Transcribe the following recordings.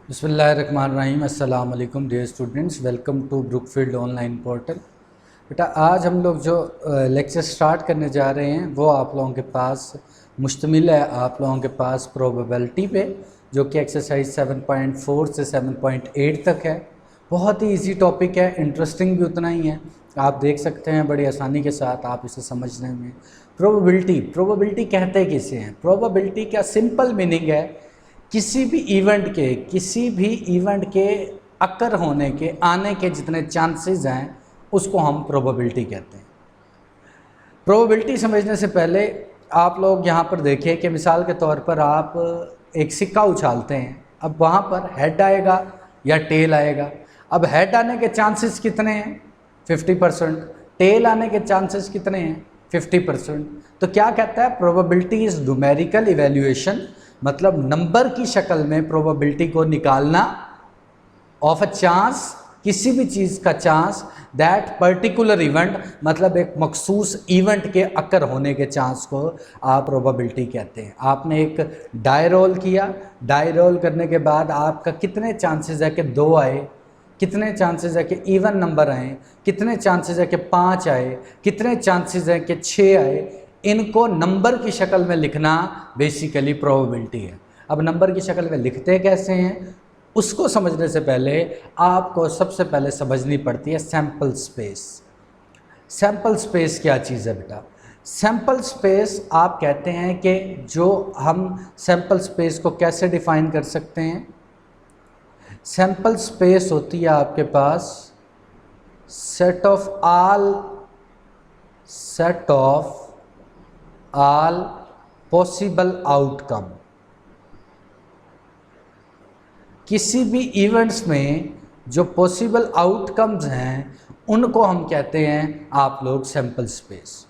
बिस्मिल्लाहिर्रहमानिर्रहीम। अस्सलाम वालेकुम dear students, welcome to Brookfield online portal. बेटा आज हम लोग जो लेक्चर स्टार्ट करने जा रहे हैं वो आप लोगों के पास मुश्तमिल है आप लोगों के पास प्रोबेबिलिटी पे, जो कि एक्सरसाइज 7.4 से 7.8 तक है। बहुत ही इजी टॉपिक है, इंटरेस्टिंग भी उतना ही है। आप देख सकते हैं बड़ी आसानी के साथ आप इसे समझने में। प्रोबेबिलिटी कहते किसे हैं? प्रोबेबिलिटी का सिंपल मीनिंग है किसी भी इवेंट के अकर होने के, आने के जितने चांसेस हैं उसको हम प्रोबेबिलिटी कहते हैं। प्रोबेबिलिटी समझने से पहले आप लोग यहाँ पर देखिए कि मिसाल के तौर पर आप एक सिक्का उछालते हैं। अब वहाँ पर हेड आएगा या टेल आएगा। अब हेड आने के चांसेस कितने हैं? 50%। टेल आने के चांसेस कितने हैं? 50%। तो क्या कहता है? प्रोबेबिलिटी इज न्यूमेरिकल इवैल्यूएशन, मतलब नंबर की शक्ल में प्रोबेबिलिटी को निकालना ऑफ अ चांस, किसी भी चीज़ का चांस दैट पर्टिकुलर इवेंट, मतलब एक मखसूस इवेंट के अकर होने के चांस को आप प्रोबेबिलिटी कहते हैं। आपने एक डाई रोल किया, डाई रोल करने के बाद आपका कितने चांसेस है कि 2 आए, कितने चांसेस है कि इवन नंबर आए, कितने चांसेस है कि 5 आए, कितने चांसेस है कि 6 आए। इनको नंबर की शक्ल में लिखना बेसिकली प्रोबेबिलिटी है। अब नंबर की शक्ल में लिखते कैसे हैं उसको समझने से पहले आपको सबसे पहले समझनी पड़ती है सैंपल स्पेस। सैंपल स्पेस क्या चीज़ है बेटा? सैंपल स्पेस आप कहते हैं कि जो हम सैंपल स्पेस को कैसे डिफाइन कर सकते हैं? सैंपल स्पेस होती है आपके पास set of all possible outcome. किसी भी इवेंट्स में जो पॉसिबल आउटकम्स हैं उनको हम कहते हैं आप लोग सैंपल स्पेस।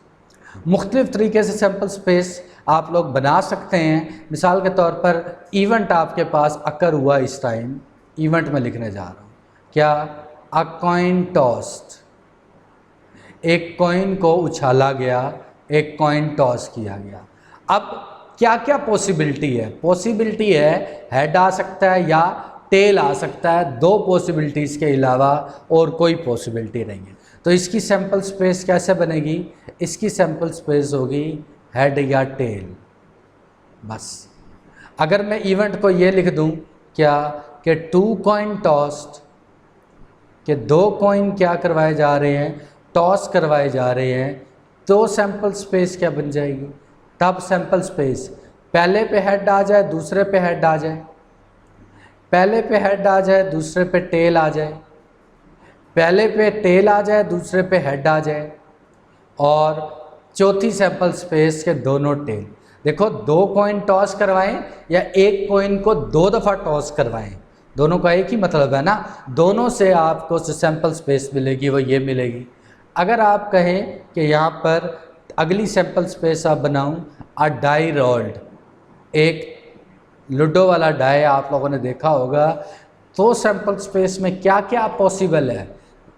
मुख्तलिफ तरीके से सैंपल स्पेस आप लोग बना सकते हैं। मिसाल के तौर पर इवेंट आपके पास अकर हुआ, इस टाइम इवेंट में लिखने जा रहा हूँ क्या? अ कॉइन टॉस्ड, एक कॉइन को उछाला गया, एक कॉइन टॉस किया गया। अब क्या क्या पॉसिबिलिटी है? पॉसिबिलिटी है हेड आ सकता है या टेल आ सकता है। 2 पॉसिबिलिटीज़ के अलावा और कोई पॉसिबिलिटी नहीं है। तो इसकी सैंपल स्पेस कैसे बनेगी? इसकी सैंपल स्पेस होगी हेड या टेल, बस। अगर मैं इवेंट को ये लिख दूं क्या कि 2 कॉइन टॉस्ड, कि 2 कॉइन क्या करवाए जा रहे हैं? टॉस करवाए जा रहे हैं। तो सैंपल स्पेस क्या बन जाएगी? तब सैंपल स्पेस पहले पे हेड आ जाए, दूसरे पे हेड आ जाए, पहले पे हेड आ जाए, दूसरे पे टेल आ जाए, पहले पे टेल आ जाए, दूसरे पे हेड आ जाए, और चौथी सैंपल स्पेस के दोनों टेल। देखो 2 कॉइन टॉस करवाएं या एक कॉइन को 2 दफ़ा टॉस करवाएं, दोनों का एक ही मतलब है ना। दोनों से आपको जो सैंपल स्पेस मिलेगी वो ये मिलेगी। अगर आप कहें कि यहाँ पर अगली सैंपल स्पेस आप बनाऊँ, अ डाई रोल्ड, एक लूडो वाला डाई आप लोगों ने देखा होगा। तो सैंपल स्पेस में क्या क्या पॉसिबल है?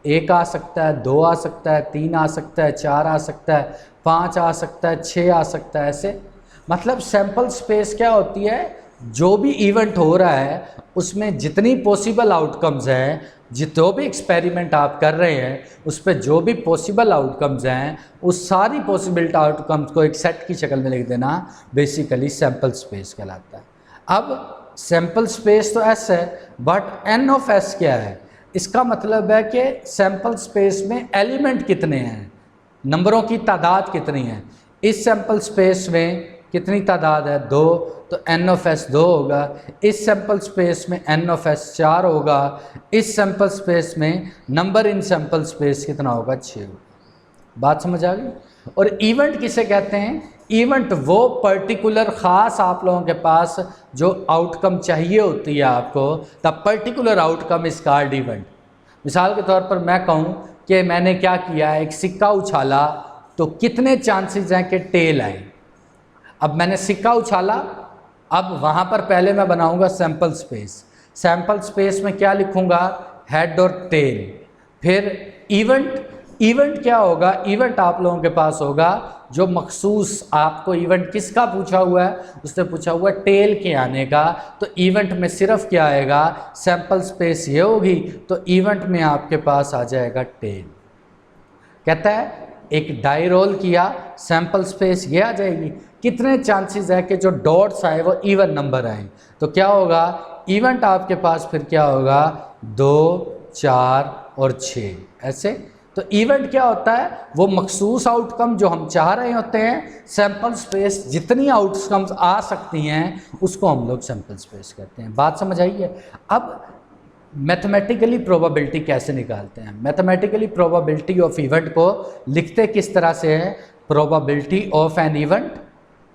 1 आ सकता है, 2 आ सकता है, 3 आ सकता है, 4 आ सकता है, 5 आ सकता है, 6 आ सकता है। ऐसे मतलब सैंपल स्पेस क्या होती है? जो भी इवेंट हो रहा है उसमें जितनी पॉसिबल आउटकम्स हैं, जो भी एक्सपेरिमेंट आप कर रहे हैं उस पर जो भी पॉसिबल आउटकम्स हैं, उस सारी पॉसिबल आउटकम्स को एक सेट की शक्ल में लिख देना बेसिकली सैंपल स्पेस कहलाता है। अब सैंपल स्पेस तो एस है, बट एन ऑफ एस क्या है? इसका मतलब है कि सैंपल स्पेस में एलिमेंट कितने हैं, नंबरों की तादाद कितनी है। इस सैंपल स्पेस में कितनी तादाद है? 2, तो एन ऑफ एस 2 होगा। इस सैंपल स्पेस में एन ऑफ एस 4 होगा। इस सैंपल स्पेस में नंबर इन सैंपल स्पेस कितना होगा? 6 होगा। बात समझ आ गई? और इवेंट किसे कहते हैं? इवेंट वो पर्टिकुलर ख़ास आप लोगों के पास जो आउटकम चाहिए होती है आपको, the particular outcome is called event. मिसाल के तौर पर मैं कहूँ कि मैंने क्या किया, एक सिक्का उछाला, तो कितने चांसेस हैं कि टेल आए। अब मैंने सिक्का उछाला, अब वहाँ पर पहले मैं बनाऊँगा सैंपल स्पेस। सैंपल स्पेस में क्या लिखूँगा? हेड और टेल। फिर इवेंट, इवेंट क्या होगा, इवेंट आप लोगों के पास होगा जो मखसूस, आपको इवेंट किसका पूछा हुआ है, उसने पूछा हुआ है टेल के आने का, तो इवेंट में सिर्फ क्या आएगा, सैंपल स्पेस ये होगी, तो इवेंट में आपके पास आ जाएगा टेल। कहता है एक डाई रोल किया, सैंपल स्पेस ये आ जाएगी, कितने चांसेस है कि जो डॉट्स आए वो इवन नंबर आए, तो क्या होगा, इवेंट आपके पास फिर क्या होगा, 2, 4 और 6 ऐसे। तो इवेंट क्या होता है, वो मखसूस आउटकम जो हम चाह रहे होते हैं, सैंपल स्पेस जितनी आउटकम्स आ सकती हैं उसको हम लोग सैंपल स्पेस कहते हैं। बात समझ आई है। अब मैथमेटिकली प्रोबेबिलिटी कैसे निकालते हैं, मैथमेटिकली प्रोबेबिलिटी ऑफ इवेंट को लिखते किस तरह से है, प्रोबेबिलिटी ऑफ एन इवेंट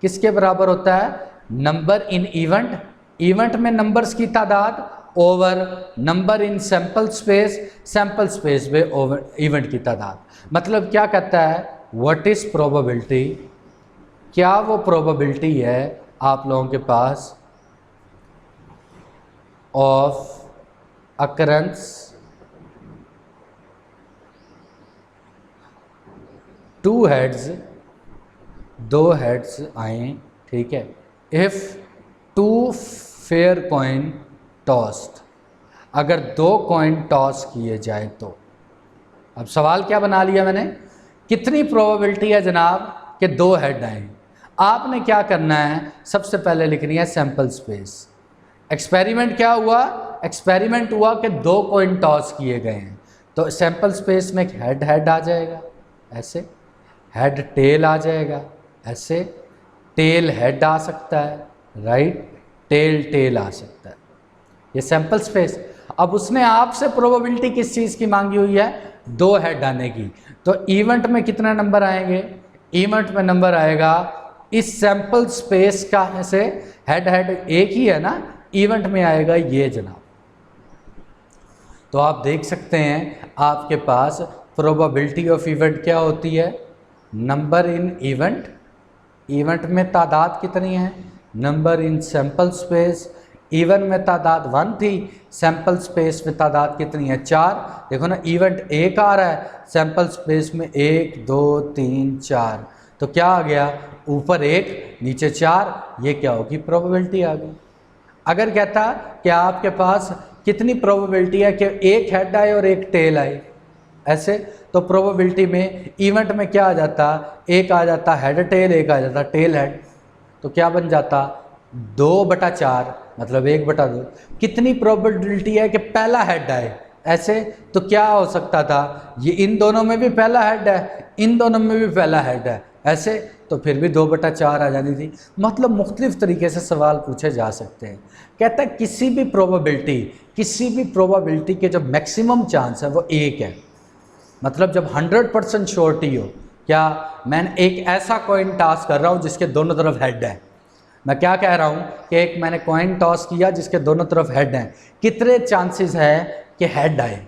किसके बराबर होता है, नंबर इन इवेंट, इवेंट में नंबर्स की तादाद ओवर नंबर इन सैंपल स्पेस, सैंपल स्पेस में ओवर इवेंट की तादाद। मतलब क्या कहता है, व्हाट इज प्रोबेबिलिटी, क्या वो प्रोबेबिलिटी है आप लोगों के पास of occurrence two heads, 2 heads आए, ठीक है, इफ 2 फेयर कॉइन टॉस्ड, अगर 2 कॉइन टॉस किए जाए तो। अब सवाल क्या बना लिया मैंने, कितनी प्रोबेबिलिटी है जनाब कि 2 हेड आए। आपने क्या करना है, सबसे पहले लिखनी है सैंपल स्पेस। एक्सपेरिमेंट क्या हुआ, एक्सपेरिमेंट हुआ कि 2 कॉइन टॉस किए गए हैं, तो सैंपल स्पेस में हेड हेड आ जाएगा ऐसे, हेड टेल आ जाएगा ऐसे, टेल हेड आ सकता है, राइट, टेल टेल आ सकता है, ये सैंपल स्पेस। अब उसने आपसे प्रोबेबिलिटी किस चीज़ की मांगी हुई है, 2 हेड आने की, तो इवेंट में कितना नंबर आएंगे, इवेंट में नंबर आएगा इस सैंपल स्पेस का से, हेड हेड एक ही है ना, इवेंट में आएगा ये जनाब। तो आप देख सकते हैं आपके पास प्रोबेबिलिटी ऑफ इवेंट क्या होती है, नंबर इन इवेंट, इवेंट में तादाद कितनी है, number in sample space, even में तादाद 1 थी, सैंपल स्पेस में तादाद कितनी है, 4। देखो ना, इवेंट 1 आ रहा है, सैंपल स्पेस में 1 2 3 4, तो क्या आ गया, ऊपर 1 नीचे 4, ये क्या होगी, प्रोबेबिलिटी आ गई। अगर कहता कि आपके पास कितनी प्रोबेबिलिटी है कि 1 हेड आए और 1 टेल आए ऐसे, तो प्रोबेबिलिटी में इवेंट में क्या आ जाता, 1 आ जाता हेड टेल, 1 आ जाता टेल हेड, तो क्या बन जाता, 2/4 मतलब 1/2। कितनी प्रोबेबिलिटी है कि पहला हेड आए ऐसे, तो क्या हो सकता था, ये इन दोनों में भी पहला हेड है, इन दोनों में भी पहला हेड है ऐसे, तो फिर भी 2/4 आ जानी थी। मतलब मुख्तलिफ तरीके से सवाल पूछे जा सकते हैं। कहता है किसी भी प्रोबेबिलिटी के जो मैक्सिमम चांस है वो 1 है, मतलब जब 100% श्योरिटी हो। क्या, मैं एक ऐसा कॉइन टॉस कर रहा हूँ जिसके दोनों तरफ हेड है, मैं क्या कह रहा हूँ कि एक मैंने कॉइन टॉस किया जिसके दोनों तरफ हेड हैं, कितने चांसेस है कि हेड आए,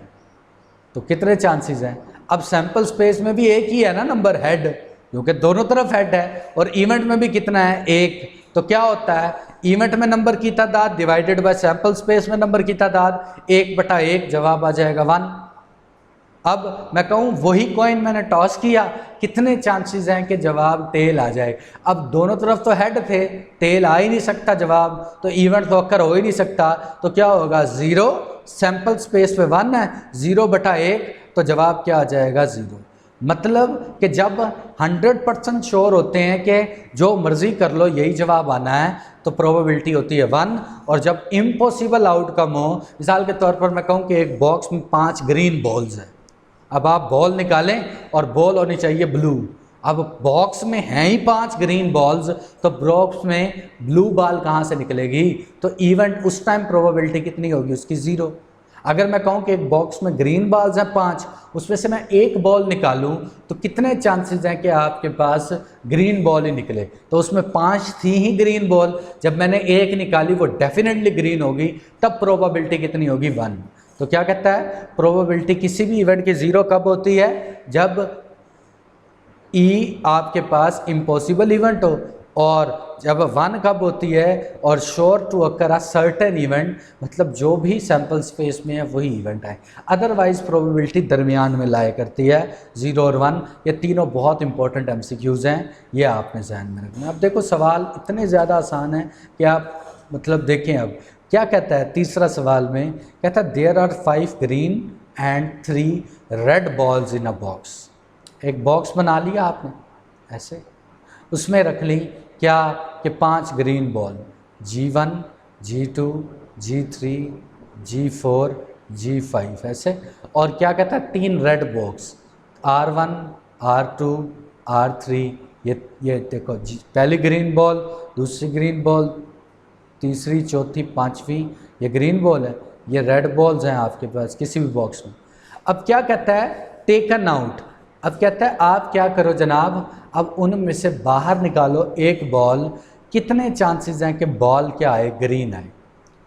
तो कितने चांसेस हैं। अब सैंपल स्पेस में भी एक ही है ना नंबर, हेड, क्योंकि दोनों तरफ हेड है, और इवेंट में भी कितना है, 1, तो क्या होता है, इवेंट में नंबर की तादाद डिवाइडेड बाय सैंपल स्पेस में नंबर की तादाद, 1/1, जवाब आ जाएगा 1। अब मैं कहूँ वही कॉइन मैंने टॉस किया, कितने चांसेस हैं कि जवाब टेल आ जाए। अब दोनों तरफ तो हेड थे, टेल आ ही नहीं सकता जवाब, तो इवेंट तो अक्कर हो ही नहीं सकता, तो क्या होगा, 0, सैंपल स्पेस पे 1 है, 0/1, तो जवाब क्या आ जाएगा, 0। मतलब कि जब 100% श्योर होते हैं कि जो मर्जी कर लो यही जवाब आना है, तो प्रोबेबिलिटी होती है 1। और जब इम्पॉसिबल आउटकम हो, मिसाल के तौर पर मैं कहूँ कि एक बॉक्स में 5 ग्रीन बॉल्स हैं, अब आप बॉल निकालें और बॉल होनी चाहिए ब्लू, अब बॉक्स में हैं ही 5 ग्रीन बॉल्स, तो बॉक्स में ब्लू बॉल कहाँ से निकलेगी, तो इवेंट उस टाइम प्रोबेबिलिटी कितनी होगी उसकी, 0। अगर मैं कहूँ कि एक बॉक्स में ग्रीन बॉल्स हैं 5, उसमें से मैं एक बॉल निकालूं, तो कितने चांसेस हैं कि आपके पास ग्रीन बॉल ही निकले, तो उसमें 5 थी ही ग्रीन बॉल, जब मैंने एक निकाली वो डेफिनेटली ग्रीन होगी, तब प्रोबेबिलिटी कितनी होगी, 1। तो क्या कहता है, प्रोबेबिलिटी किसी भी इवेंट की 0 कब होती है, जब ई आपके पास इम्पॉसिबल इवेंट हो और जब 1 कब होती है, और sure to occur a certain event, मतलब जो भी सैम्पल स्पेस में है वही इवेंट है, अदरवाइज प्रोबेबिलिटी दरमियान में लाया करती है 0 और 1। ये तीनों बहुत इंपॉर्टेंट MCQs हैं, ये आपने ध्यान में रखना है। अब देखो सवाल इतने ज़्यादा आसान है कि आप मतलब देखें। अब क्या कहता है तीसरा सवाल में, कहता है there are 5 green and 3 red balls in a box. एक बॉक्स बना लिया आपने ऐसे, उसमें रख ली क्या कि 5 green ball, G1, G2, G3, G4, G5 ऐसे, और क्या कहता है 3 red box, R1, R2, R3। ये देखो पहली ग्रीन बॉल, दूसरी ग्रीन बॉल, तीसरी, चौथी, पांचवी, ये ग्रीन बॉल है, ये रेड बॉल्स हैं आपके पास किसी भी बॉक्स में। अब क्या कहता है टेकन आउट। अब कहता है आप क्या करो जनाब, अब उनमें से बाहर निकालो एक बॉल, कितने चांसेस हैं कि बॉल क्या आए, ग्रीन आए।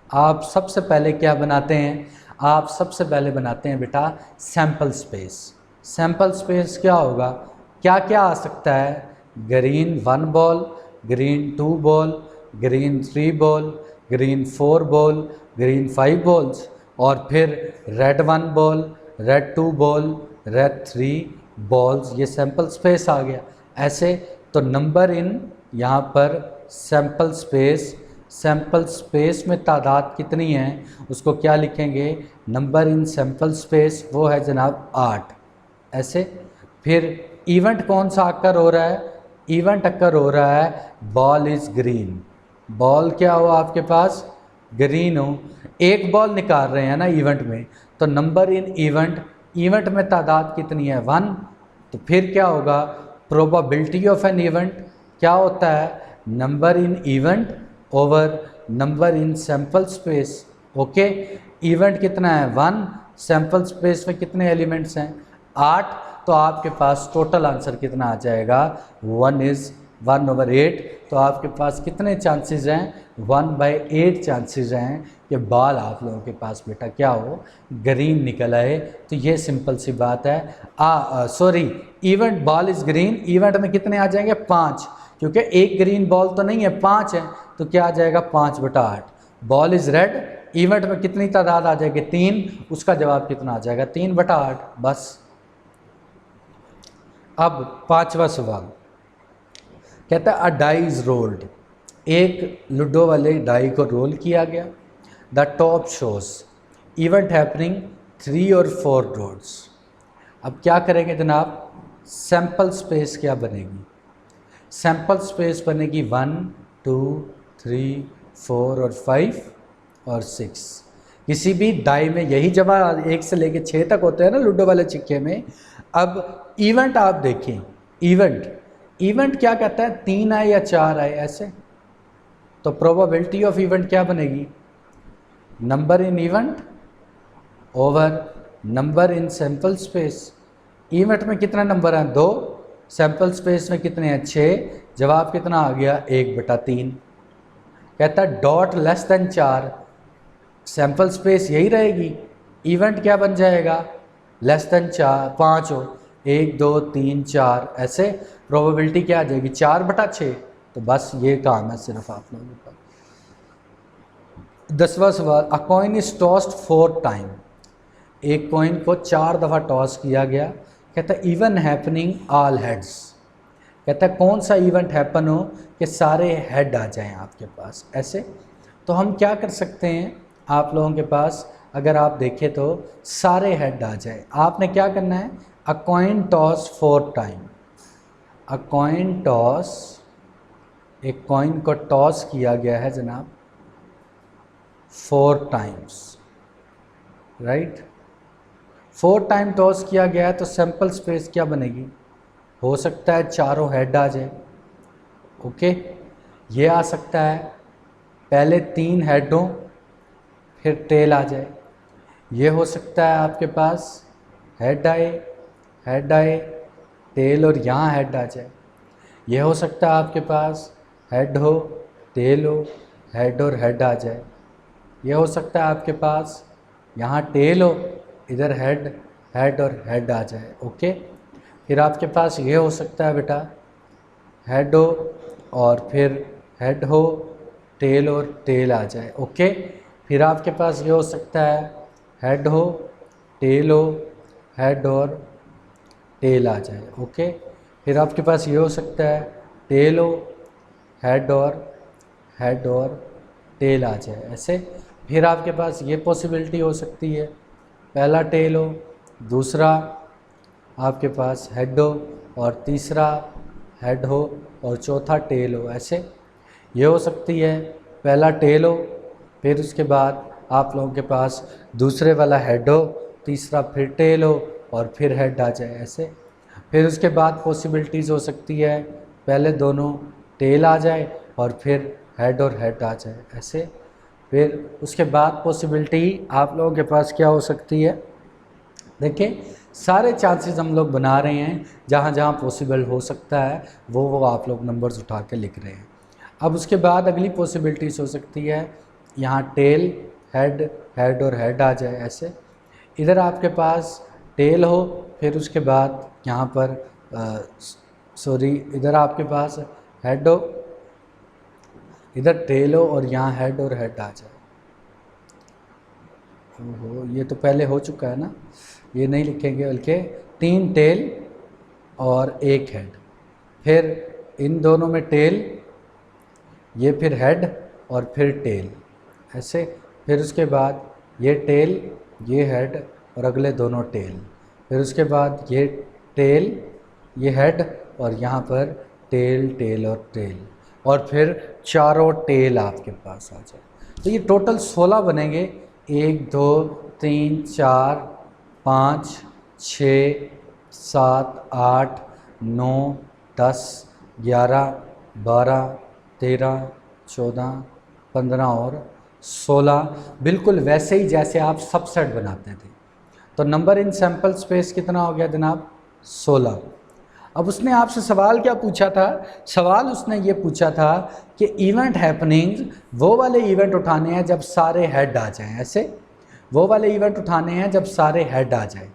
आप सबसे पहले क्या बनाते हैं, आप सबसे पहले बनाते हैं बेटा सैम्पल स्पेस। सैम्पल स्पेस क्या होगा, क्या क्या आ सकता है, green 1 ball, green 2 ball, green 3 ball, green 4 ball, green 5 balls, और फिर red 1 ball, red 2 ball, red 3 balls. ये सैम्पल स्पेस आ गया। ऐसे तो नंबर इन यहाँ पर सैम्पल स्पेस, सैम्पल स्पेस में तादाद कितनी है उसको क्या लिखेंगे, नंबर इन सैम्पल स्पेस, वो है जनाब 8। ऐसे फिर इवेंट कौन सा अक्कर हो रहा है, इवेंट अक्कर हो रहा है बॉल इज़ ग्रीन। बॉल क्या हो आपके पास, ग्रीन हो। एक बॉल निकाल रहे हैं ना इवेंट में, तो नंबर इन इवेंट, इवेंट में तादाद कितनी है 1। तो फिर क्या होगा, प्रोबेबिलिटी ऑफ एन इवेंट क्या होता है, number in event over number in sample space. Okay, event कितना है 1, सैम्पल स्पेस में कितने एलिमेंट्स हैं 8, तो आपके पास टोटल आंसर कितना आ जाएगा 1/8। तो आपके पास कितने चांसेस हैं, 1/8 चांसेस हैं कि बाल आप लोगों के पास बेटा क्या हो, ग्रीन निकल आए। तो ये सिंपल सी बात है। Sorry, event ball is green, event में कितने आ जाएंगे 5, क्योंकि एक ग्रीन बॉल तो नहीं है 5 है, तो क्या आ जाएगा 5/8। बॉल इज़ रेड, इवेंट में कितनी तादाद आ जाएगी 3, उसका जवाब कितना आ जाएगा 3/8 बस। अब पांचवा सवाल कहता है अ डाई इज रोल्ड, एक लूडो वाले डाई को रोल किया गया। The top shows event happening 3 और 4 ड्रॉज। अब क्या करेंगे जनाब, सैम्पल स्पेस क्या बनेगी, सैम्पल स्पेस बनेगी 1, 2, 3, 4 और 5 और 6। किसी भी डाई में यही जमा 1 से लेके 6 तक होते हैं ना लूडो वाले चिक्के में। अब इवेंट आप देखें, इवेंट क्या कहता है 3 आए या 4 आए ऐसे, तो प्रोबेबिलिटी ऑफ इवेंट क्या बनेगी, number in event over number in sample space. Event में कितना नंबर है 2, सैम्पल स्पेस में कितने हैं 6, जवाब कितना आ गया 1/3। कहता है dot less than 4, sample space यही रहेगी, इवेंट क्या बन जाएगा लेस देन 5 हो, 1, 2, 3, 4 ऐसे, प्रोबेबिलिटी क्या आ जाएगी 4/6। तो बस ये काम है सिर्फ आप लोगों का। 10वां सवाल, अ कॉइन इज टॉस्ड 4 टाइम, एक कॉइन को 4 दफ़ा टॉस किया गया। कहता है इवन हैपनिंग ऑल हेड्स, कहता है कौन सा इवेंट हैपन हो कि सारे हेड आ जाएं आपके पास ऐसे। तो हम क्या कर सकते हैं, आप लोगों के पास अगर आप देखें तो सारे हेड आ जाए, आपने क्या करना है, अ कॉइन टॉस 4 टाइम, अ कॉइन टॉस, एक कॉइन को टॉस किया गया है जनाब 4 टाइम्स, राइट। 4 टाइम टॉस किया गया है, तो सैम्पल स्पेस क्या बनेगी, हो सकता है चारों हेड आ जाए। ओके, ये आ सकता है पहले 3 हेड हों फिर टेल आ जाए, ये हो सकता है आपके पास हेड आए टेल और यहाँ हेड आ जाए, ये हो सकता है आपके पास हेड हो टेल हो हेड और हेड आ जाए, ये हो सकता है आपके पास यहाँ टेल हो इधर हेड और हेड आ जाए। ओके, फिर आपके पास ये हो सकता है बेटा हेड हो और फिर हेड हो, टेल और टेल आ जाए। ओके, फिर आपके पास ये हो सकता है हेड हो, टेल हो, हेड और टेल आ जाए। ओके, फिर आपके पास ये हो सकता है टेल हो, हेड और टेल आ जाए ऐसे। फिर आपके पास ये पॉसिबिलिटी हो सकती है, पहला टेल हो, दूसरा आपके पास हेड हो और तीसरा हेड हो और चौथा टेल हो ऐसे। ये हो सकती है पहला टेल हो, फिर उसके बाद आप लोगों के पास दूसरे वाला हेड हो, तीसरा फिर टेल हो और फिर हेड आ जाए ऐसे। फिर उसके बाद पॉसिबिलिटीज़ हो सकती है पहले दोनों टेल आ जाए और फिर हेड और हेड आ जाए ऐसे। फिर उसके बाद पॉसिबिलिटी आप लोगों के पास क्या हो सकती है, देखिए सारे चांसेस हम लोग बना रहे हैं, जहाँ जहाँ पॉसिबल हो सकता है वो आप लोग नंबर्स उठा के लिख रहे हैं। अब उसके बाद अगली पॉसिबिलिटीज़ हो सकती है यहाँ टेल, हेड, हेड और हेड आ जाए ऐसे। इधर आपके पास टेल हो, फिर उसके बाद यहाँ पर इधर आपके पास हेड हो, इधर टेल हो और यहाँ हेड और हेड आ जाए। ओहो, ये तो पहले हो चुका है ना, ये नहीं लिखेंगे, बल्कि 3 टेल और 1 हेड, फिर इन दोनों में टेल, ये फिर हेड और फिर टेल ऐसे। फिर उसके बाद ये टेल, ये हेड और अगले दोनों टेल, फिर उसके बाद ये टेल, ये हेड और यहाँ पर टेल, टेल और टेल, और फिर चारों टेल आपके पास आ जाए। तो ये टोटल 16 बनेंगे, 1 2 3 4 5 6 7 8 9 10 11 12 13 14 15 और 16, बिल्कुल वैसे ही जैसे आप सबसेट बनाते थे। तो नंबर इन सैम्पल स्पेस कितना हो गया जनाब, 16। अब उसने आपसे सवाल क्या पूछा था, सवाल उसने ये पूछा था कि इवेंट हैपनिंग्स, वो वाले इवेंट उठाने हैं जब सारे हेड आ जाएं ऐसे, वो वाले इवेंट उठाने हैं जब सारे हेड आ जाएं।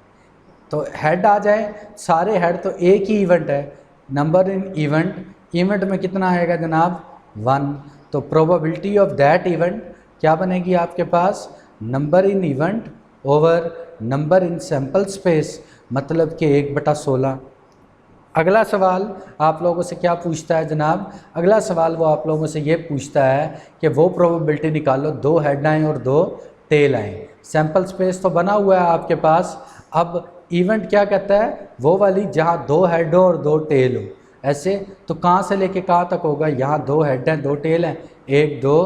तो हेड आ जाए, सारे हेड तो एक ही इवेंट है, नंबर इन इवेंट, इवेंट में कितना आएगा जनाब, 1। तो प्रोबेबिलिटी ऑफ दैट इवेंट क्या बनेगी आपके पास, number in event over number in sample space, मतलब कि 1/16। अगला सवाल आप लोगों से क्या पूछता है जनाब, अगला सवाल वो आप लोगों से ये पूछता है कि वो प्रोबेबिलिटी निकालो 2 हेड आएँ और 2 टेल आएँ। सैम्पल स्पेस तो बना हुआ है आपके पास, अब इवेंट क्या कहता है, वो वाली जहाँ 2 हेड हो और 2 टेल हो ऐसे। तो कहाँ से लेके कहाँ तक होगा, यहाँ 2 हेड हैं 2 टेल हैं, 1 2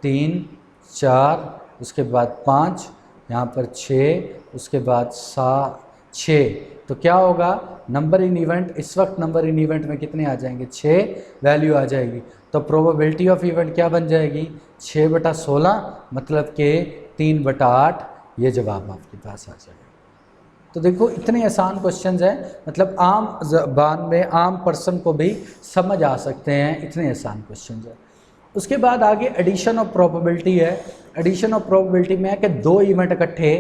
3 4, उसके बाद 5, यहाँ पर 6, उसके बाद 6। तो क्या होगा, नंबर इन इवेंट, इस वक्त नंबर इन इवेंट में कितने आ जाएंगे, 6 वैल्यू आ जाएगी। तो प्रोबेबिलिटी ऑफ इवेंट क्या बन जाएगी, 6/16, मतलब कि 3/8, ये जवाब आपके पास आ जाएगा। तो देखो इतने आसान क्वेश्चंस हैं, मतलब आम ज़बान में आम पर्सन को भी समझ आ सकते हैं, इतने आसान क्वेश्चंस हैं। उसके बाद आगे एडिशन ऑफ प्रोबेबिलिटी है। एडिशन ऑफ प्रोबेबिलिटी में है कि 2 इवेंट इकट्ठे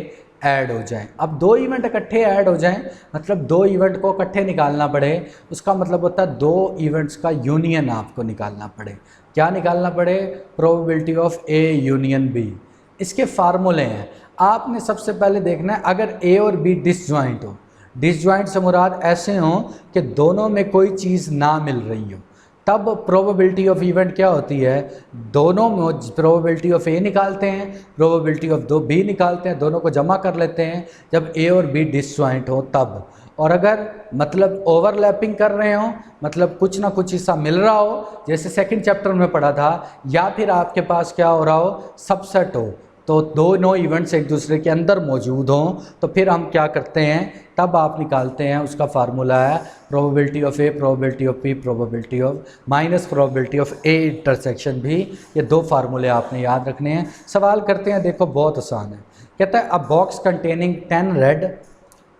ऐड हो जाएं। अब 2 इवेंट इकट्ठे ऐड हो जाएं, मतलब 2 इवेंट को इकट्ठे निकालना पड़े, उसका मतलब होता है 2 इवेंट्स का यूनियन आपको निकालना पड़े। क्या निकालना पड़े, probability of A union B. इसके फार्मूले हैं, आपने सबसे पहले देखना है अगर ए और बी डिसजॉइंट हो, डिसजॉइंट से मुराद ऐसे हो कि दोनों में कोई चीज़ ना मिल रही हो, तब प्रोबेबिलिटी ऑफ इवेंट क्या होती है, दोनों में प्रोबेबिलिटी ऑफ ए निकालते हैं, प्रोबेबिलिटी ऑफ दो बी निकालते हैं, दोनों को जमा कर लेते हैं जब ए और बी डिसजॉइंट हो तब। और अगर मतलब ओवरलैपिंग कर रहे हो, मतलब कुछ ना कुछ हिस्सा मिल रहा हो, जैसे सेकंड चैप्टर में पढ़ा था, या फिर आपके पास क्या हो रहा हो, सबसेट हो, तो दोनों इवेंट्स एक दूसरे के अंदर मौजूद हों, तो फिर हम क्या करते हैं, तब आप निकालते हैं, उसका फार्मूला है probability of A, probability of B, probability of minus probability of A intersection B. ये 2 फार्मूले आपने याद रखने हैं। सवाल करते हैं, देखो बहुत आसान है। कहता है a box containing 10 red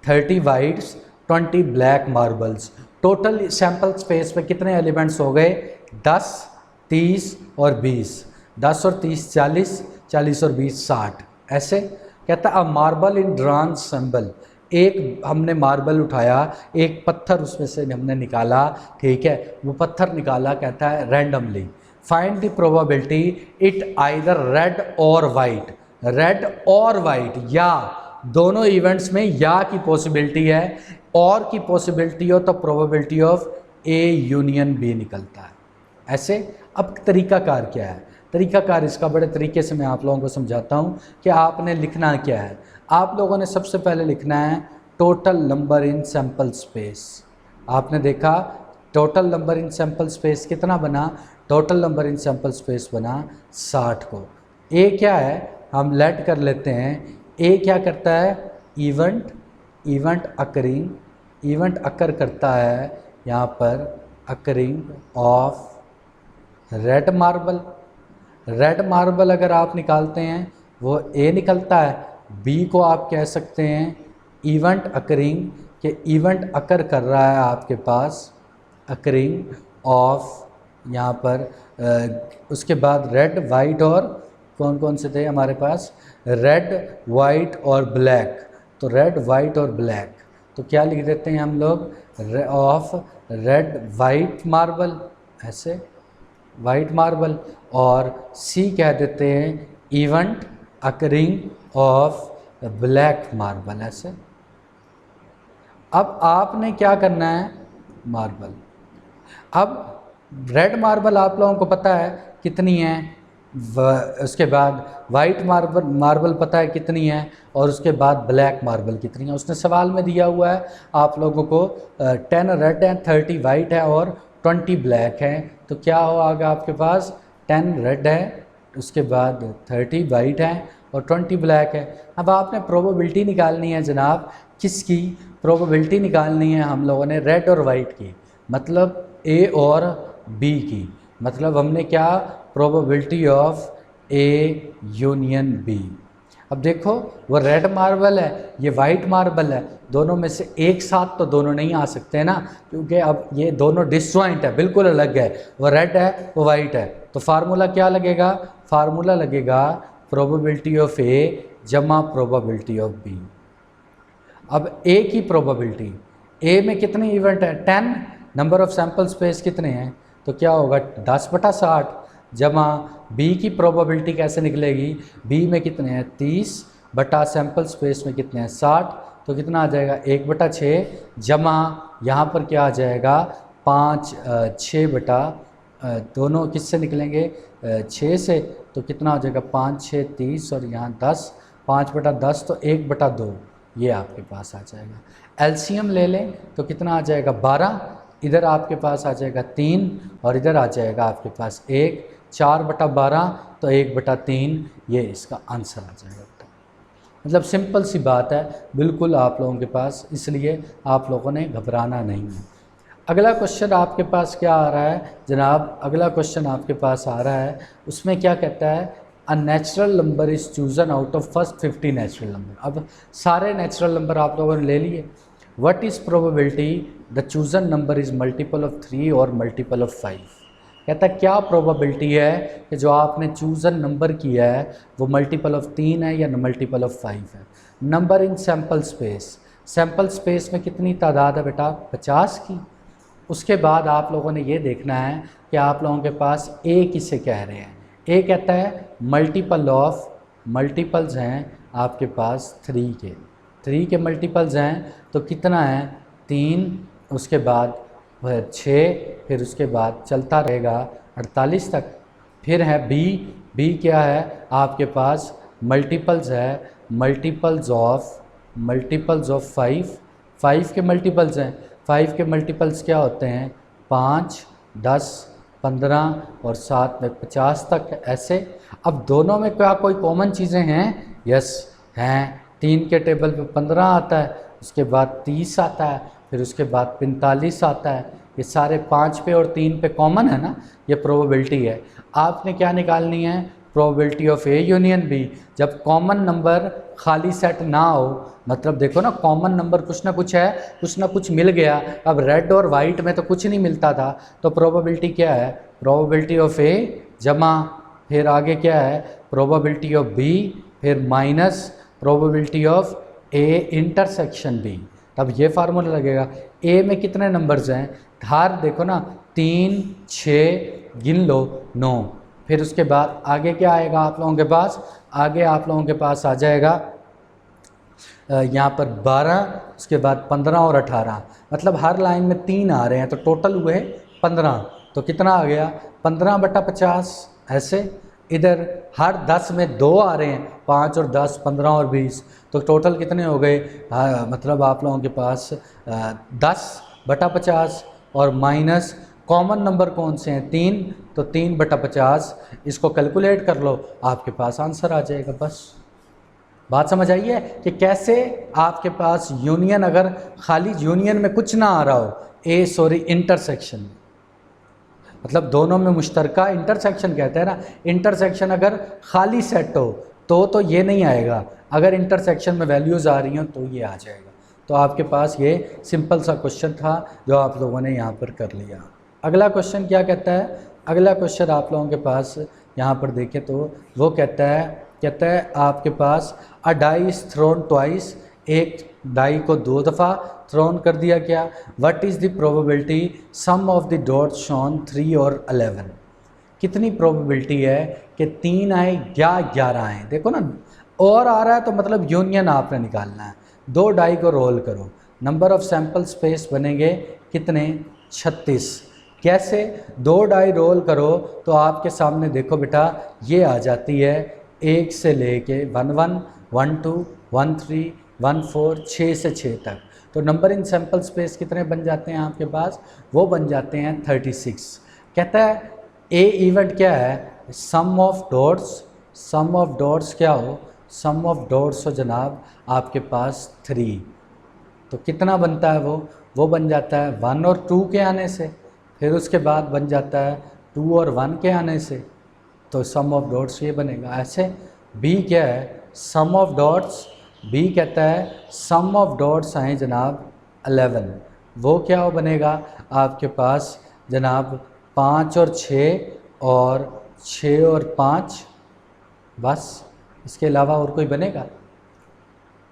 30 whites 20 black marbles, total sample space में कितने एलिमेंट्स हो गए, 10 30 और 20, 10 और 30 40, 40 और 20 60 ऐसे। कहता है अ मार्बल इन ड्रॉन सिंबल एक हमने मार्बल उठाया, एक पत्थर उसमें से हमने निकाला, ठीक है, वो पत्थर निकाला, कहता है randomly find the probability it either red और वाइट, रेड और वाइट या दोनों इवेंट्स में या की पॉसिबिलिटी है, और की पॉसिबिलिटी हो तो probability of A union B निकलता है। ऐसे अब तरीकाकार क्या है, तरीकाकार इसका बड़े तरीके से मैं आप लोगों को समझाता हूँ कि आपने लिखना क्या है। आप लोगों ने सबसे पहले लिखना है total number in sample space. आपने देखा total number in sample space कितना बना, total number in sample space बना 60 को। ए क्या है, हम लेट कर लेते हैं, ए क्या करता है, इवेंट अकरिंग, इवेंट अकर करता है यहाँ पर occurring of red marble. Red marble अगर आप निकालते हैं वो ए निकलता है, बी को आप कह सकते हैं इवेंट अकरिंग के इवेंट अकर कर रहा है आपके पास अकरिंग ऑफ यहाँ पर उसके बाद रेड वाइट और कौन कौन से थे हमारे पास, रेड वाइट और ब्लैक, तो रेड वाइट और ब्लैक, तो क्या लिख देते हैं हम लोग ऑफ रेड वाइट मार्बल, ऐसे वाइट मार्बल, और सी कह देते हैं event occurring of black marble, ऐसे। अब आपने क्या करना है, मार्बल, अब रेड मार्बल आप लोगों को पता है कितनी है, उसके बाद वाइट मार्बल पता है कितनी है, और उसके बाद ब्लैक मार्बल कितनी है। उसने सवाल में दिया हुआ है आप लोगों को 10 रेड है, 30 वाइट है और 20 ब्लैक है, तो क्या होगा आपके पास 10 रेड है, उसके बाद 30 वाइट है और 20 ब्लैक है। अब आपने प्रोबेबिलिटी निकालनी है जनाब, किसकी प्रोबेबिलिटी निकालनी है हम लोगों ने, रेड और वाइट की, मतलब ए और बी की, मतलब हमने क्या, probability of A union B. अब देखो वो रेड मार्बल है, ये वाइट मार्बल है, दोनों में से एक साथ तो दोनों नहीं आ सकते ना, क्योंकि अब ये दोनों डिसजॉइंट है, बिल्कुल अलग है, वो रेड है वो वाइट है, तो फार्मूला क्या लगेगा, फार्मूला लगेगा प्रोबेबिलिटी ऑफ ए जमा प्रोबेबिलिटी ऑफ बी। अब ए की प्रोबेबिलिटी, ए में कितने इवेंट है 10, नंबर ऑफ सैम्पल स्पेस कितने हैं, तो क्या होगा 10/60 जमा बी की प्रोबेबिलिटी कैसे निकलेगी, बी में कितने हैं 30 बटा सैम्पल स्पेस में कितने हैं 60, तो कितना आ जाएगा 1/6 जमा यहाँ पर क्या आ जाएगा 6 बटा दोनों किससे निकलेंगे 6 से, तो कितना हो जाएगा 5 6 30 और यहाँ 10, 5/10 तो 1/2 ये आपके पास आ जाएगा। एलसीएम ले लें तो कितना आ जाएगा 12, इधर आपके पास आ जाएगा 3 और इधर आ जाएगा आपके पास 1, 4/12 तो 1/3, ये इसका आंसर आ जाएगा। मतलब सिंपल सी बात है बिल्कुल आप लोगों के पास, इसलिए आप लोगों ने घबराना नहीं है। अगला क्वेश्चन आपके पास क्या आ रहा है जनाब, अगला क्वेश्चन आपके पास आ रहा है, उसमें क्या कहता है, a natural number is chosen out of first 50 natural number. अब सारे नेचुरल नंबर आप लोगों ने ले लिए, what is probability the chosen number is multiple of 3 और मल्टीपल ऑफ 5। कहता है क्या प्रोबेबिलिटी है कि जो आपने चूजन नंबर किया है वो मल्टीपल ऑफ 3 है या मल्टीपल ऑफ 5 है। Number in sample space, sample space में कितनी तादाद है बेटा 50 की। उसके बाद आप लोगों ने ये देखना है कि आप लोगों के पास ए किसे कह रहे हैं, ए कहता है मल्टीपल ऑफ, मल्टीपल्स हैं आपके पास 3 के मल्टीपल्स हैं, तो कितना है 3, उसके बाद 6, फिर उसके बाद चलता रहेगा 48 तक। फिर है बी क्या है आपके पास मल्टीपल्स है, मल्टीपल्स ऑफ 5 के मल्टीपल्स हैं, 5 के मल्टीपल्स क्या होते हैं 5, 10, 15 और 7 में 50 तक, ऐसे। अब दोनों में क्या कोई कॉमन चीज़ें हैं, यस हैं, 3 के टेबल पे 15 आता है, उसके बाद 30 आता है, फिर उसके बाद 45 आता है, ये सारे 5 पे और 3 पे कॉमन है ना, ये प्रोबेबिलिटी है। आपने क्या निकालनी है, probability of A union B. जब कॉमन नंबर खाली सेट ना हो, मतलब देखो ना कॉमन नंबर कुछ ना कुछ है, कुछ ना कुछ मिल गया, अब रेड और वाइट में तो कुछ नहीं मिलता था, तो प्रोबेबिलिटी क्या है, प्रोबेबिलिटी ऑफ ए जमा फिर आगे क्या है प्रोबेबिलिटी ऑफ बी, फिर minus probability of A intersection B, तब ये फार्मूला लगेगा। ए में कितने नंबर्स हैं, धार देखो ना, 3 6 गिन लो 9, फिर उसके बाद आगे क्या आएगा आप लोगों के पास, आगे आप लोगों के पास आ जाएगा यहाँ पर 12, उसके बाद 15 और 18, मतलब हर लाइन में 3 आ रहे हैं, तो टोटल हुए 15, तो कितना आ गया 15/50 ऐसे। इधर हर 10 में 2 आ रहे हैं, 5 और 10, 15 और 20, तो टोटल कितने हो गए, मतलब आप लोगों के पास 10/50, और माइनस कॉमन नंबर कौन से हैं 3, तो 3/50, इसको कैलकुलेट कर लो, आपके पास आंसर आ जाएगा। बस बात समझ आई है कि कैसे आपके पास यूनियन, अगर खाली यूनियन में कुछ ना आ रहा हो, इंटरसेक्शन, मतलब दोनों में मुश्तरका इंटरसेक्शन कहते हैं ना, इंटरसेक्शन अगर खाली सेट हो तो ये नहीं आएगा, अगर इंटरसेक्शन में वैल्यूज़ आ रही हैं तो ये आ जाएगा। तो आपके पास ये सिंपल सा क्वेश्चन था जो आप लोगों ने यहाँ पर कर लिया। अगला क्वेश्चन क्या कहता है, अगला क्वेश्चन आप लोगों के पास यहाँ पर देखें तो वो कहता है आपके पास a die is thrown twice, एक डाई को 2 दफ़ा थ्रोन कर दिया गया। What is the probability sum of the dots shown 3 और 11, कितनी प्रोबेबिलिटी है कि 3 आए या 11 आए। देखो ना, और आ रहा है तो मतलब यूनियन आपने निकालना है। 2 डाई को रोल करो, नंबर ऑफ सैम्पल स्पेस बनेंगे कितने, 36। कैसे, 2 डाई रोल करो तो आपके सामने देखो बेटा ये आ जाती है 1 से लेके 1 1 1 2 1 3 1 4 6 से 6 तक, तो नंबर इन सैम्पल स्पेस कितने बन जाते हैं आपके पास, वो बन जाते हैं 36। कहता है ए इवेंट क्या है, sum of dots, sum of dots क्या हो, सम ऑफ डॉट्स हो जनाब आपके पास 3, तो कितना बनता है वो बन जाता है 1 और 2 के आने से, फिर उसके बाद बन जाता है 2 और 1 के आने से, तो सम ऑफ डॉट्स ये बनेगा ऐसे। बी क्या है, सम ऑफ डॉट्स, बी कहता है सम ऑफ डॉट्स आए जनाब 11, वो क्या हो बनेगा आपके पास जनाब 5 और 6 और 6 और 5, बस इसके अलावा और कोई बनेगा,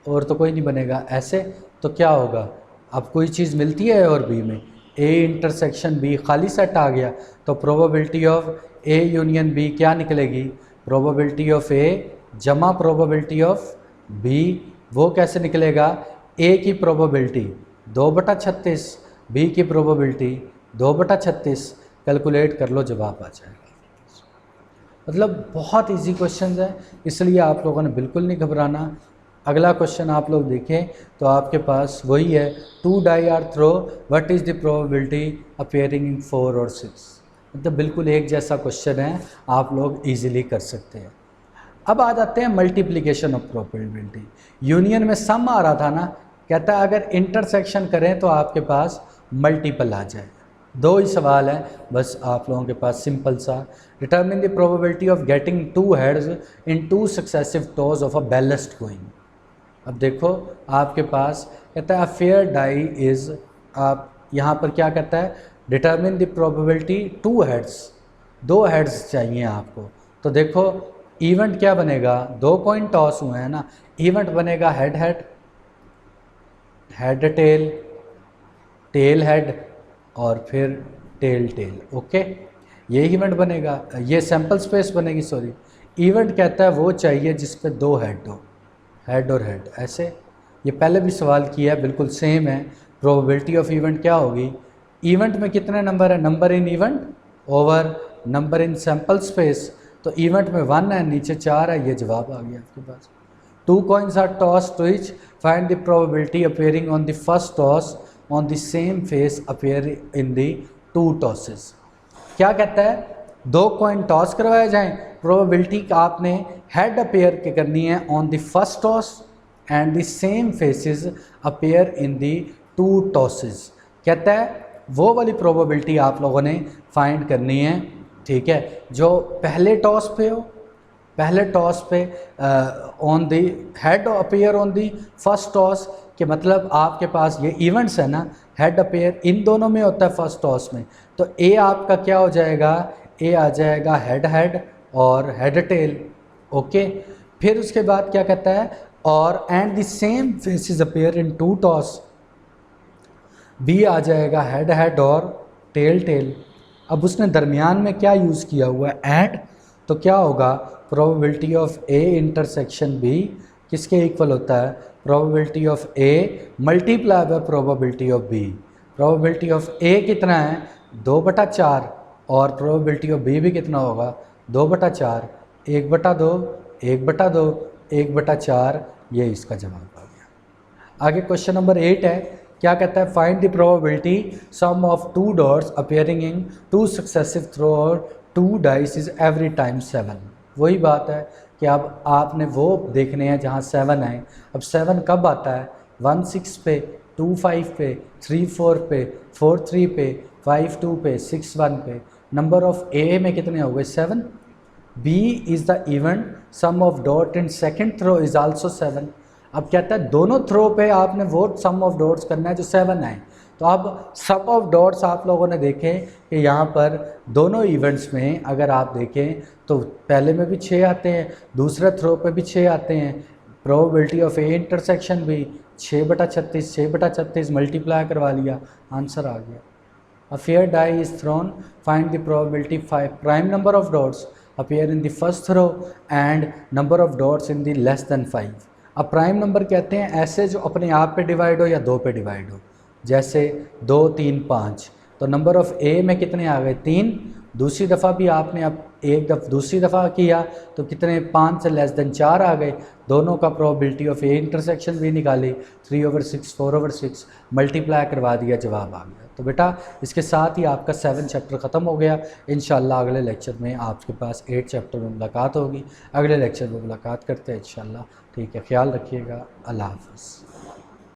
और तो कोई नहीं बनेगा ऐसे। तो क्या होगा, अब कोई चीज़ मिलती है और बी में, ए इंटरसेक्शन बी खाली सेट आ गया, तो probability of A union B क्या निकलेगी, प्रोबेबिलिटी ऑफ ए जमा प्रोबेबिलिटी ऑफ बी, वो कैसे निकलेगा, ए की प्रोबेबिलिटी 2/36, बी की प्रोबेबिलिटी 2/36, कैलकुलेट कर लो जवाब आ जाएगा। मतलब बहुत इजी क्वेश्चन है, इसलिए आप लोगों ने बिल्कुल नहीं घबराना। अगला क्वेश्चन आप लोग देखें तो आपके पास वही है, 2 die are throw, what is the probability appearing in 4 और 6, मतलब बिल्कुल एक जैसा क्वेश्चन है, आप लोग इजीली कर सकते हैं। अब आ जाते हैं मल्टीप्लिकेशन ऑफ प्रोबेबिलिटी। यूनियन में सम आ रहा था ना, कहता है अगर इंटरसेक्शन करें तो आपके पास मल्टीपल आ जाए। 2 ही सवाल है बस आप लोगों के पास सिंपल सा। Determine the probability of getting 2 heads in 2 successive toss of a balanced coin. अब देखो आपके पास कहता है अ फेयर डाई इज़, आप यहाँ पर क्या कहता है, determine the probability 2 heads, 2 heads चाहिए आपको। तो देखो इवेंट क्या बनेगा, 2 कॉइन टॉस हुए हैं ना, इवेंट बनेगा head head, head tail, tail head और फिर टेल टेल, ओके, ये इवेंट बनेगा, ये सैम्पल स्पेस बनेगी, सॉरी। इवेंट कहता है वो चाहिए जिस पे 2 हेड हो, हेड और हेड ऐसे। ये पहले भी सवाल किया है, बिल्कुल सेम है। प्रोबेबिलिटी ऑफ इवेंट क्या होगी, इवेंट में कितने नंबर है, number in event over number in sample space, तो इवेंट में 1 है, नीचे 4 है, ये जवाब आ गया आपके पास। 2 coins are tossed to each, find the probability appearing on the first toss on the same face appear in the 2 tosses। क्या कहता है, 2 कॉइन टॉस करवाए जाएं, प्रोबेबिलिटी आपने हेड अपेयर के करनी है on the first toss and the same faces appear in the 2 tosses. कहता है वो वाली प्रोबेबिलिटी आप लोगों ने फाइंड करनी है, ठीक है, जो पहले टॉस पे हो, पहले टॉस पे on the head appear on the first toss, के मतलब आपके पास ये इवेंट्स है ना, हेड अपेयर इन दोनों में होता है फर्स्ट टॉस में, तो ए आपका क्या हो जाएगा, ए आ जाएगा हेड हेड और हेड टेल, ओके। फिर उसके बाद क्या कहता है, और and the same faces appear in two toss, B आ जाएगा हेड हेड और टेल टेल। अब उसने दरमियान में क्या यूज़ किया हुआ है, एंड, तो क्या होगा, probability of A intersection B किसके इक्वल होता है, probability of A multiply by probability of B. Probability of A कितना है, 2/4, और प्रोबेबिलिटी ऑफ बी भी कितना होगा, 2/4, 1/2, 1/2, 1/4, ये इसका जवाब आ गया। आगे क्वेश्चन नंबर 8 है, क्या कहता है, find the probability sum of two dots appearing in two successive throw और two dice is every time 7। वही बात है कि अब आपने वो देखने हैं जहाँ 7 आए। अब 7 कब आता है, 1 6 पे, 2 5 पे, 3 4 पे, 4 3 पे, 5 2 पे, 6 1 पे। नंबर ऑफ ए में कितने हो गए, 7। B is the even sum of dot in second throw is also 7। अब कहता है दोनों थ्रो पे आपने वो सम ऑफ डॉट्स करना है जो 7 आए। तो अब सम ऑफ डॉट्स आप लोगों ने देखे कि यहाँ पर दोनों इवेंट्स में अगर आप देखें तो पहले में भी 6 आते हैं, दूसरे थ्रो पे भी 6 आते हैं। प्रोबेबिलिटी ऑफ ए इंटरसेक्शन भी 6/36, 6/36 मल्टीप्लाई करवा लिया, आंसर आ गया। A fair die is thrown, find the probability 5 prime number of dots appear in the first row and number of dots in the less than 5। अब prime number कहते हैं ऐसे जो अपने आप पे डिवाइड हो या 2 पे डिवाइड हो, जैसे 2 3 5। तो नंबर ऑफ ए में कितने आ गए, 3। दूसरी दफ़ा भी आपने अब दूसरी दफ़ा किया तो कितने, 5 से लेस देन 4 आ गए। दोनों का प्रोबेबिलिटी ऑफ ए इंटरसेक्शन भी निकाली, 3/6 4/6 मल्टीप्लाई करवा दिया, जवाब आ गया। तो बेटा इसके साथ ही आपका 7 चैप्टर ख़त्म हो गया। इंशाल्लाह अगले लेक्चर में आपके पास 8 चैप्टर में मुलाकात होगी। अगले लेक्चर में मुलाकात करते हैं इंशाल्लाह। ठीक है, ख्याल रखिएगा, अल्लाह हाफ़िज़।